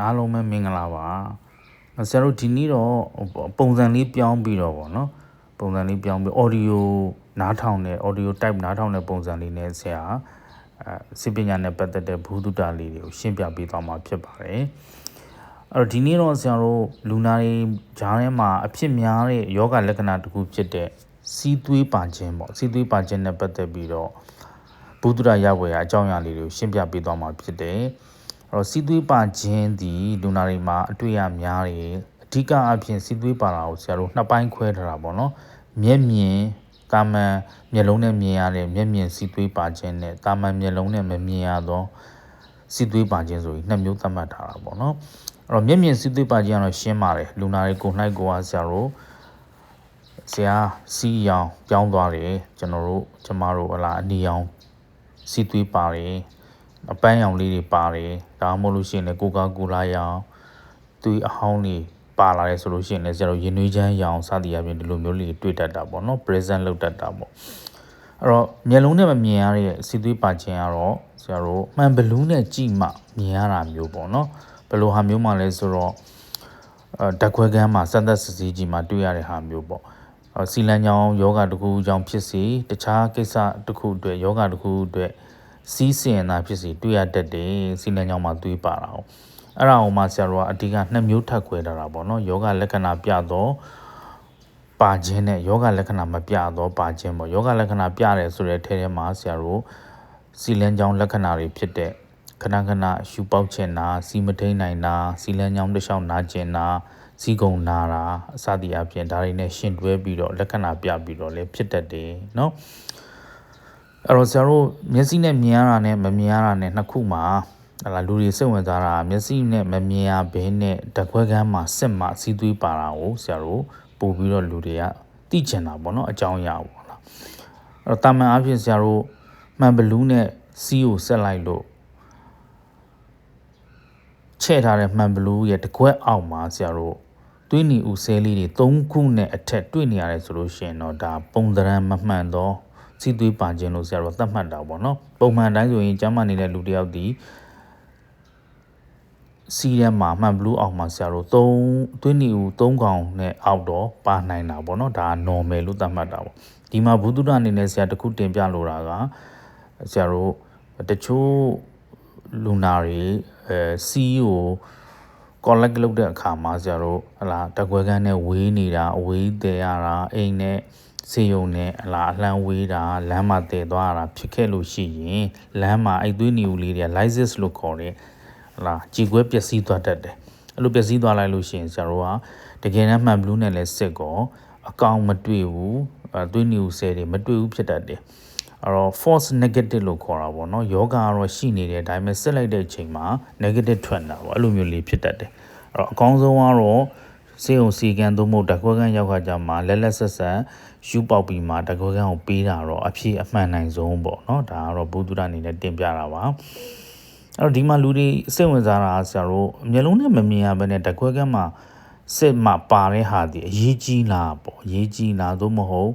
အားလုံးပဲမင်္ဂလာပါဆရာတို့ဒီနေ့တော့ပုံစံလေးပြောင်းပြီးတော့ဗောနော်ပုံစံလေးပြောင်းပြီး audio နားထောင်တဲ့ audio type နားထောင်တဲ့ပုံစံလေးနဲ့ဆရာစစ်ပညာနဲ့ပတ်သက်တဲ့ဘုဒ္ဓတာလေးတွေကိုရှင်းပြပေးသွားမှာဖြစ်ပါတယ်အဲ့တော့ဒီနေ့တော့ဆရာတို့လူနာတွေဂျားထဲမှာအဖြစ်များတဲ့ယောဂလက္ခဏာတစ်ခုဖြစ်တဲ့စီးသွေးပါခြင်းပေါ့စီးသွေးပါခြင်းနဲ့ပတ်သက်ပြီးတော့ဘုဒ္ဓတာရဝယ်အကြောင်းအရာလေးတွေကိုရှင်းပြပေးသွားမှာဖြစ်တယ်အဲ့တော့စီးသွေးပါခြင်းဒီလူနာတွေမှာအတွေ့အများတွေအဓိကအဖြစ်စီးသွေးပါတာကိုဆရာတို့နှစ်ပိုင်းခွဲထားတာပေါ့နော်မျက်မြင်ကာမန်မျက်လုံးနဲ့မြင်ရတဲ့မျက်မြင်စီးသွေးပါခြင်းနဲ့ကာမန်မျက်လုံးနဲ့မမြင်ရသောစီးသွေးပါခြင်းဆိုပြီးနှစ်မျိုးသတ်မှတ်ထားတာပေါ့နော်အဲ့တော့မျက်မြင်စီးသွေးပါခြင်းကတော့ရှင်းပါတယ်လူနာတွေကိုနှိုက်ကိုဆရာတို့ဆရာစီးရောင်ပြောင်းသွားတယ်ကျမတို့ဟလာအနီရောင်စီးသွေးပါတယ်အပန်းရောင်လေးတွေပါတယ်ဒါမှမဟုတ်လို့ရှိရင်လည်းကိုကာကိုလာရောင်သွေးအဟောင်းတွေပါလာတယ်ဆိုလို့ရှိရင်လည်းဆရာတို့ရင်နွေးချမ်းရောင်စသည်အပြင်ဒီလိုမျိုးလေးတွေ့တတ်တာပေါ့နော် present လောက်တတ်တာပေါ့အဲ့တော့မျက်လုံးနဲ့မမြင်ရတဲ့စီးသွေးပါခြင်းကတော့ဆရာတို့မှန်ဘလူးနဲ့ကြည့်မှမြင်ရတာမျိုးပေါ့နော်ဘယ်လိုဟာမျိုးမှလဲဆိုတော့ဓာတ်ခွဲခန်းမှာစက်သက်စစ်ဆေးကြည့်မှတွေ့ရတဲ့ဟာမျိုးပေါ့စီလန်ကြောင်ယောဂတစ်ခုကြောင့်ဖြစ်စေတခြားကိစ္စတစ်ခုအတွက်ယောဂတစ်ခုအတွက်စီးစင်တာဖြစ်စေတွေ့ရတတ်တယ်စီလန်ကြောင်မှာသွေးပါတာ哦အဲ့ဒါအောင်မှဆရာတို့ကအဓိကနှစ်မျိုးထပ်ခွဲထားတာပေါ့နော်ယောဂလက္ခဏာပြတော့ပါခြင်းနဲ့ယောဂလက္ခဏာမပြတော့ပါခြင်းပေါ့ယောဂလက္ခဏာပြတယ်ဆိုတဲ့ထဲထဲမှာဆရာတို့စီလန်ကြောင်လက္ခဏာတွေဖြစ်တဲ့ခဏရှူပေါက်ချင်တာစီမထိန်နိုင်တာစီလန်ကြောင်တစ်လျှောက်နာကျင်တာစီကုံနာတာအစသည်အပြင်ဒါတွေနဲ့ရှင်တွဲပြီးတော့လက္ခဏာပြပြီးတော့လည်းဖြစ်တတ်တယ်เนาะအဲ့တော့ဆရာတို့မျက်စိနဲ့မြင်ရတာနဲ့မမြင်ရတာနဲ့နှစ်ခုမှာလူတွေစိတ်ဝင်စားတာမျက်စိနဲ့မမြင်ရဘဲနဲ့ဓာတ်ခွဲခန်းမှာစစ်မှစီးသွေးပါတာကိုဆရာတို့ပို့ပြီးတော့လူတွေကသိချင်တာပေါ့เนาะအကြောင်းအရာပေါ့လားအဲ့တော့တာမန်အဖြစ်ဆရာတို့မှန်ဘလူးနဲ့စီးကိုဆက်လိုက်လို့ချဲ့ထားတဲ့မှန်ဘလူးရဲ့တစ်ခွက်အောက်မှာဆရာတို့သွေးနီဦးဆဲလေးတွေ3ခုနဲ့အထက်တွေ့နေရတယ်ဆိုလို့ရှိရင်တော့ဒါပုံသဏ္ဍာန်မမှန်တော့စီးသွေးပါခြင်းလို့ဆရာတို့သတ်မှတ်တာပေါ့နော်ပုံမှန်တိုင်းဆိုရင်ကျန်းမာနေတဲ့လူတစ်ယောက်ဒီစီးထဲမှာမှန်ဘလူးအောက်မှာဆရာတို့သွေးနီဦး3ကောင်နဲ့အောက်တော့ပါနိုင်တာပေါ့နော်ဒါက normal လို့သတ်မှတ်တာပေါ့ဒီမှာဘုဒ္ဓတာအနေနဲ့ဆရာတခုတင်ပြလိုတာကဆရာတို့တချို့လူနာတွေစီးကိုcollect လုပ်တဲ့အခါမှာဆရာတို့ဟလာတကွဲကန်းနဲ့ဝေးနေတာအဝေးတည်ရတာအိမ်နဲ့စေယုံနဲ့ဟလာအလှမ်းဝေးတာလမ်းမှာတည်သွားတာဖြစ်ခဲ့လို့ရှိရင်လမ်းမှာအဲ့သွေးနီဦးလေးတွေ lysis လို့ခေါ်တဲ့ဟလာကြည်ကွဲပျက်စီးသွားတတ်တယ်အဲ့လိုပျက်စီးသွားလိုက်လို့ရှိရင်ဆရာတို့ကတကယ်တမ်းမှန်ဘလူးနဲ့လည်းစစ်ကောအကောင်မတွေ့ဘူးသွေးနီဦးဆဲတွေမတွေ့ဘူးဖြစ်တတ်တယ်အဲ့တော့ false negative လို့ခေါ်တာပေါ့နော်ယောဂကတော့ရှိနေတယ်ဒါပေမဲ့စစ်လိုက်တဲ့အချိန်မှာ negative ထွက်တာပေါ့အဲ့လိုမျိုးလေးဖြစ်တတ်တယ်အဲ့တော့အကောင်းဆုံးကတော့စေုံစီကန်သို့မဟုတ်ဓာတ်ခွဲခန်းရောက်ခါကြမှာလက်ဆက်ယူပေါက်ပြီးမှဓာတ်ခွဲခန်းကိုပေးတာတော့အဖြစ်အမှန်နိုင်ဆုံးပေါ့နော်ဒါကတော့ဘုဒ္ဓတာအနေနဲ့တင်ပြတာပါအဲ့တော့ဒီမှာလူတွေစိတ်ဝင်စားတာဆရာတို့မျက်လုံးနဲ့မမြင်ရဘဲနဲ့ဓာတ်ခွဲခန်းမှာစစ်မှပါတဲ့ဟာဒီအရေးကြီးလားပေါ့အရေးကြီးလားသို့မဟုတ်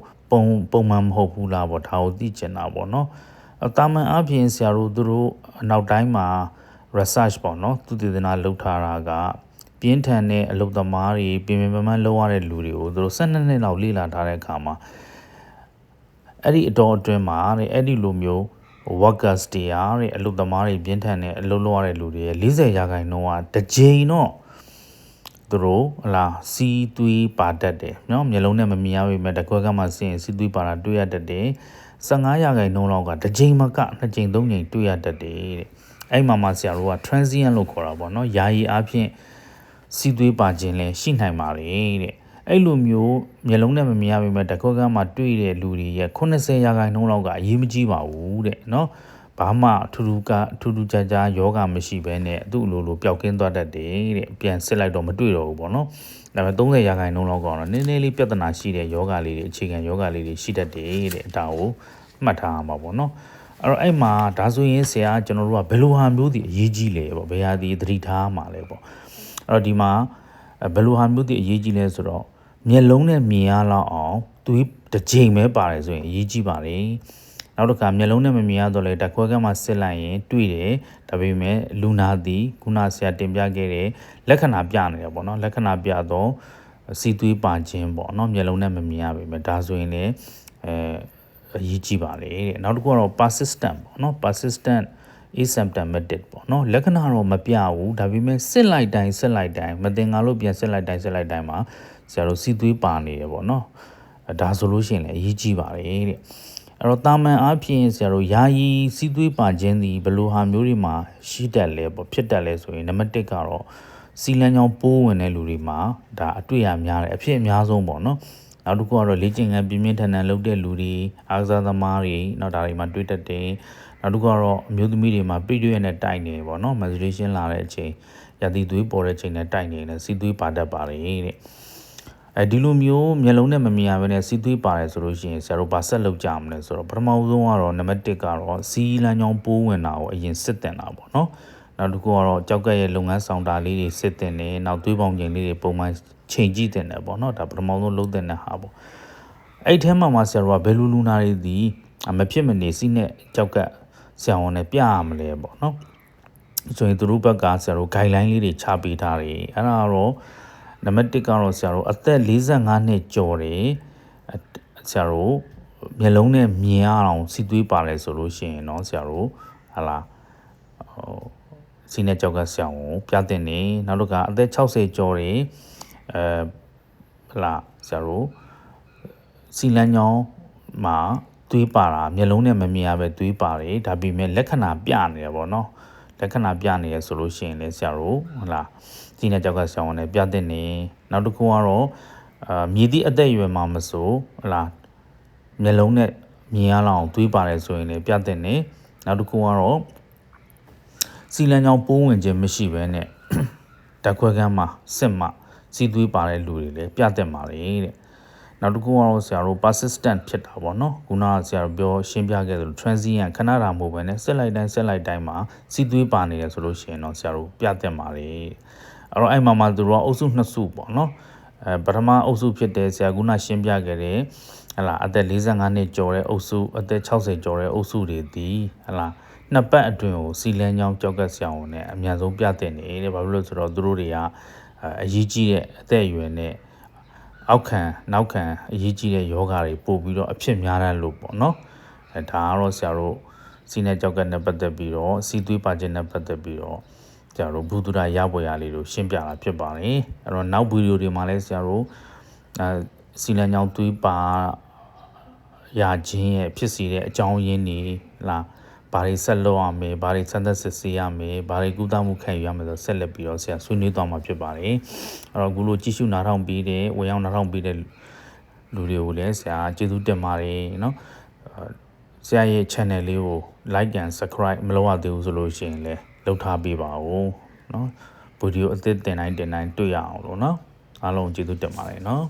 ပုံမှန်မဟုတ်ဘူးလားပေါ့ဒါကိုသိချင်တာပေါ့နော်တာမန်အပြင်ဆရာတို့သူတို့နောက်တိုင်းမှာ research ပေါ့နော်သူတည်နာလုပ်ထားတာကပြင်းထန်တဲ့အလုပ်သမားတွေပြင်ပန်းလုပ်ရတဲ့လူတွေကိုသူတို့12နှစ်လောက်လေ့လာထားတဲ့အခါမှာအဲ့ဒီအတော်အတွင်းမှာအဲ့ဒီလိုမျိုး workers တွေအလုပ်သမားတွေပြင်းထန်တဲ့အလုပ်လုပ်ရတဲ့လူတွေရဲ့40% ကတစ်ကြိမ်တော့သူတို့ဟလာစီးသွေးပါတတ်တယ်နော်မျက်လုံးနဲ့မမြင်ရပေမဲ့တကွက်ကမှစီးသွေးပါတာတွေ့ရတတ်တယ်15%လောက်ကတစ်ကြိမ်မက2ကြိမ်3ကြိမ်တွေ့ရတတ်တယ်တဲ့အဲ့မှာဆရာတို့က transient လို့ခေါ်တာပေါ့နော်ယာယီအားဖြင့်စီးသွေးပါခြင်းလည်းရှိနိုင်ပါတယ်တဲ့အဲ့လိုမျိုးမျက်လုံးနဲ့မမြင်ရပေမဲ့တကွက်ကမှတွေ့တဲ့လူတွေရဲ့80%လောက်ကအရေးမကြီးပါဘူးတဲ့နော်ဘာမှထူးခြားယောဂမရှိဘဲနဲ့သူ့လိုပျောက်ကင်းသွားတတ်တယ်တဲ့ပြန်စစ်လိုက်တော့မတွေ့တော့ဘူးပေါ့နော်ဒါပေမဲ့30%လောက်ကတော့နည်းနည်းလေးပြဿနာရှိတဲ့ယောဂလေးတွေအခြေခံယောဂလေးတွေရှိတတ်တယ်တဲ့ဒါကိုမှတ်ထားရမှာပေါ့နော်အဲ့တော့အဲ့မှာဒါဆိုရင်ဆရာကျွန်တော်တို့ကဘယ်လိုဟာမျိုးဒီအရေးကြီးလဲပေါ့ဘယ်ဟာဒီသတိထားမှာလဲပေါ့အဲ့တော့ဒီမှာဘယ်လိုဟာမျိုးဒီအရေးကြီးလဲဆိုတော့မျက်လုံးနဲ့မြင်ရလောက်အောင်သူတစ်ကြိမ်ပဲပါတယ်ဆိုရင်အရေးကြီးပါတယ် နောက်တစ်ခါမျက်လုံးနဲ့မမြင်ရတော့လေဓာတ်ခွဲခန်းမှာစစ်လိုက်ရင်တွေ့တယ်ဒါပေမဲ့လူနာသည်ခုနဆရာတင်ပြခဲ့တဲ့လက္ခဏာပြနေတယ်ပေါ့နော်လက္ခဏာပြတော့စီသွေးပါခြင်းပေါ့နော်မျက်လုံးနဲ့မမြင်ရပေမဲ့ဒါဆိုရင်လည်းအရေးကြီးပါလေတဲ့နောက်တစ်ခုကတော့ persistent ပေါ့နော် persistent asymptomatic ပေါ့နော်လက္ခဏာတော့မပြဘူးဒါပေမဲ့စစ်လိုက်တိုင်းမတင်ငါလို့ပြန်စစ်လိုက်တိုင်းမှာဆရာတို့စီသွေးပါနေရပေါ့နော်ဒါဆိုလို့ရှိရင်လည်းအရေးကြီးပါလေတဲ့အဲ့တော့တာမန်အားဖြင့်ဆရာတို့ယာယီစီးသွေးပါခြင်းသည်ဘယ်လိုဟာမျိုးတွေမှာရှိတတ်လဲပေါ့ဖြစ်တတ်လဲဆိုရင်နံပါတ်1ကတော့စီလန်းချောင်းပိုးဝင်တဲ့လူတွေမှာဒါအတွေ့အများတယ်အဖြစ်အများဆုံးပေါ့နော်နောက်တစ်ခုကတော့လေ့ကျင့်ခန်းပြင်းပြင်းထန်ထန်လုပ်တဲ့လူတွေအားကစားသမားတွေနောက်ဒါတွေမှာတွေ့တတ်တယ်နောက်တစ်ခုကတော့အမျိုးသမီးတွေမှာပြည့်ရွက်နဲ့တိုက်နေပေါ့နော် menstruation လာတဲ့အချိန်ရာသီသွေးပေါ်တဲ့အချိန်နဲ့တိုက်နေတယ်စီးသွေးပါတတ်ပါလေတဲ့ဒီလိုမျိုးမျက်လုံးနဲ့မမြင်ရဘဲနဲ့စီးသွေးပါတယ်ဆိုလို့ရှိရင်ဆရာတို့ဗာဆက်လုပ်ကြမလဲဆိုတော့ပထမဆုံးကတော့နံပါတ်1ကတော့စီးလန်းချောင်းပိုးဝင်တာကိုအရင်စစ်တင်တာပေါ့နော်နောက်တစ်ခုကတော့ကြောက်ကက်ရဲ့လုပ်ငန်းဆောင်တာလေးတွေစစ်တင်တယ်နောက်သွေးပေါင်ချိန်လေးတွေပုံမှန်ချိန်ကြည့်တင်တယ်ပေါ့နော်ဒါပထမဆုံးလုပ်တင်တဲ့ဟာပေါ့အဲ့ထဲမှာဆရာတို့ကဘယ်လိုလူနာတွေဒီမဖြစ်မနေစီးနဲ့ကြောက်ကက်ဆရာဝန်နဲ့ပြရမလဲပေါ့နော်ဆိုရင်သူတို့ဘက်ကဆရာတို့ guideline လေးတွေချပေးထားတယ်အဲ့ဒါကတော့နံပါတ်1ကတော့ဆရာတို့အသက်45နှစ်ကျော်တယ်ဆရာတို့မျက်လုံးနဲ့မြင်ရအောင်စီသွေးပါလဲဆိုလို့ရှိရင်เนาะဆရာတို့ဟာလာစီနဲ့ကြောက်ကဆရာဝန်ပြတဲ့နေနောက်တစ်ခါအသက်60ကျော်တယ်ဟာလာဆရာတို့စီလန်းချောင်းမှာသွေးပါတာမျက်လုံးနဲ့မမြင်ရပဲသွေးပါတယ်ဒါပေမဲ့လက္ခဏာပြနေတယ်ပေါ့နော်လက္ခဏာပြနေရဆိုလို့ရှိရင်လည်းဆရာတို့ဟုတ်လားဒီနဲ့ကြောက်ကဆရာဝန်နဲ့ပြတဲ့နေနောက်တစ်ခုကတော့မြည်သည့်အသက်အရွယ်မှာမဆိုဟုတ်လားမျက်လုံးနဲ့မြင်ရလောက်သွေးပါတယ်ဆိုရင်လည်းပြတဲ့နေနောက်တစ်ခုကတော့စီလန်းချောင်းပိုးဝင်ခြင်းမရှိဘဲနဲ့ဓာတ်ခွဲခန်းမှာစစ်မှစီသွေးပါတဲ့လူတွေလည်းပြတဲ့မှာလေတဲ့နောက်တစ်ခုကတော့ဆရာတို့ persistent ဖြစ်တာပေါ့နော်ခုနကဆရာတို့ပြောရှင်းပြခဲ့သလို transient ခဏတာမဟုတ်ဘဲနဲ့ဆက်လိုက်တိုင်းမှာစီသွေးပါနေတယ်ဆိုလို့ရှိရင်တော့ဆရာတို့ပြတဲ့မှာလေအဲ့တော့အဲ့မှာသူတို့ကအုပ်စု2စုပေါ့နော်ပထမအုပ်စုဖြစ်တဲ့ဆရာခုနရှင်းပြခဲ့တဲ့ဟလာအသက်45နှစ်ကျော်တဲ့အုပ်စုအသက်60ကျော်တဲ့အုပ်စုတွေဒီဟလာနှစ်ပတ်အတွင်းကိုစီလန်းချောင်းကြောက်ကဆရာဝန်နဲ့အများဆုံးပြတဲ့နေတဲ့ဘာလို့လဲဆိုတော့သူတို့တွေကအရေးကြီးတဲ့အသက်အရွယ်နဲ့နောက်ခံအရေးကြီးတဲ့ယောဂါတွေပို့ပြီးတော့အဖြစ်များတယ်လို့ပေါ့နော်ဒါကတော့ဆရာတို့စီနဲ့ကြောက်ကနဲ့ပတ်သက်ပြီးတော့စီသွေးပါခြင်းနဲ့ပတ်သက်ပြီးတော့ဆရာတို့ဘုဒ္ဓရရပွဲရလေးတို့ရှင်းပြတာဖြစ်ပါတယ်အဲ့တော့နောက်ဗီဒီယိုတွေမှာလည်းဆရာတို့စီလန်းချောင်းသွေးပါရခြင်းရဲ့ဖြစ်စီတဲ့အကြောင်းရင်းတွေလားဘာတွေဆက်လုပ်ရမယ်ဘာတွေစမ်းသပ်စစ်ဆေးရမယ်ဘာတွေကုသမှုခံယူရမယ်ဆိုဆက်လက်ပြီးတော့ဆရာဆွေးနွေးသွားမှာဖြစ်ပါတယ်အဲ့တော့အခုလိုကြည့်ရှုနားထောင်ပြီးတဲ့ဝင်ရောက်နားထောင်ပြီးတဲ့လူတွေကိုလည်းဆရာကျေးဇူးတင်ပါတယ်နော်ဆရာရဲ့ channel လေးကို like and subscribe မလုပ်ရသေးဘူးဆိုလို့ရှိရင်လည်းလုပ်ထားပေးပါဦးနော်ဗီဒီယိုအသစ်တင်တိုင်းတွေ့ရအောင်လို့နော်အားလုံးကျေးဇူးတင်ပါတယ်နော်